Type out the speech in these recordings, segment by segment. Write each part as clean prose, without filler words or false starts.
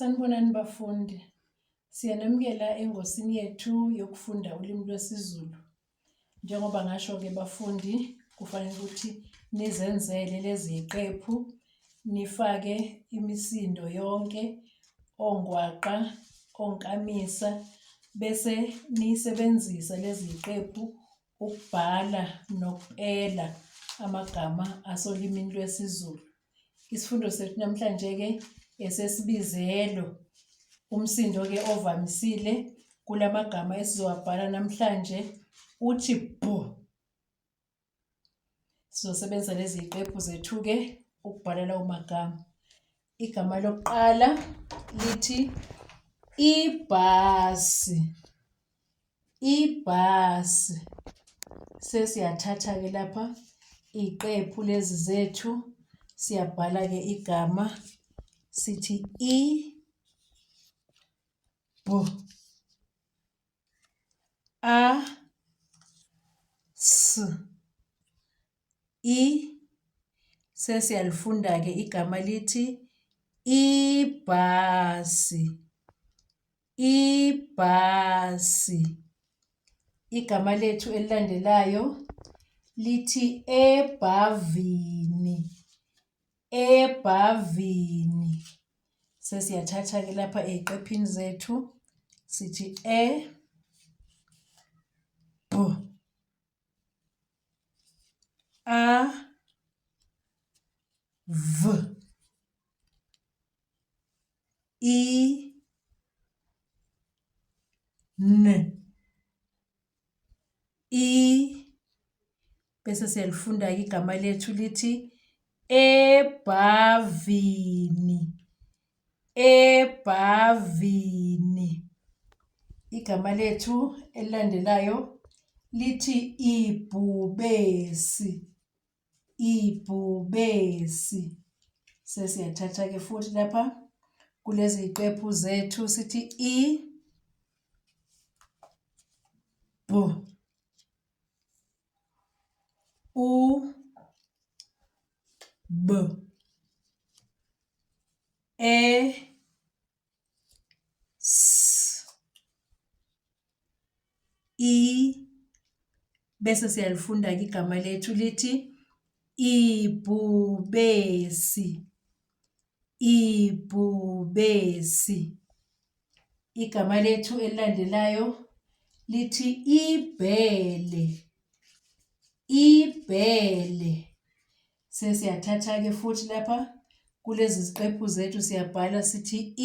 Sanibonani bafundi. Siyanamukela engosini yethu yokufunda ulimi lwesiZulu. Njengoba ngasho-ke bafundi, kufanele ukuthi nizenzele lezi ziqephu, nifake imisindo yonke, ongwaqa, onkamisa, bese niyisebenzisa lezi ziqephu ukubhala nokupela amagama asolimini lwesiZulu. Isifundo sethu namhlanje-ke esesibizelo. Umsindo-ke ovamisile kulamagama esizowabhala namhlanje uthi bho. Sizosebenzisa lezi ziqephu zethu-ke ukubhala lawo magama. Igama lokuqala lithi ibhasi. Ibhasi. Sesiyathatha-ke lapha iqephu lezi zethu, siyabhala-ke igama sithi bho, sesiyalifunda-ke igama lithi ibhasi. Ibhasi. Igama lethu elilandelayo lithi ebhavini. Ebhavini. Sesiyathatha-ke lapha ey'qephini zethu sithi bho, v, n, bese siyalifunda-ke igama lethu lithi ebhavini. Ebhavini. Igama lethu elilandelayo lithi ibhubesi. Ibhubesi. Sesiyathatha-ke futhi lapha kulezi ziqephu zethu sithi bho, b, s, bese siyalifunda-ke igama lethu lithi ibhubesi. Ibhubesi. Igama lethu elilandelayo lithi ibhele. Ibhele. Sesiyathatha-ke futhi lapha kulezi ziqephu zethu siyabhala sithi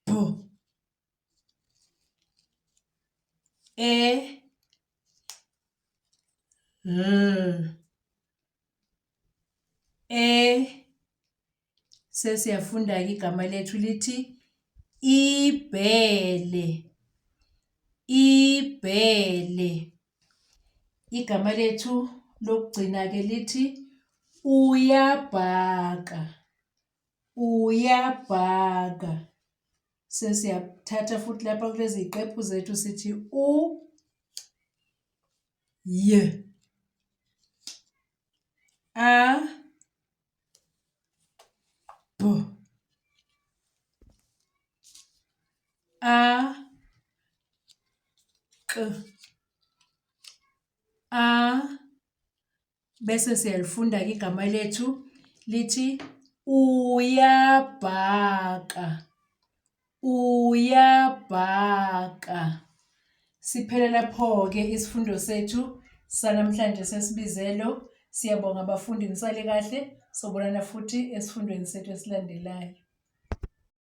bho, sesiyafunda-ke igama lethu lithi ibhele. Ibhele. Igama lethu lokugcina-ke lithi uyabhaka. Uyabhaka. Sesiyathatha futhi lapha kulezi ziqephu zethu sithi y, b, k, bese siyalifunda-ke igama lethu lithi uyabhaka. Uyabhaka. Siphele lapho-ke isifundo sethu sanamhlanje sesibizelo. Siyabonga abafundi, nisale kahle. Sobonana futhi esifundweni sethu esilandelayo.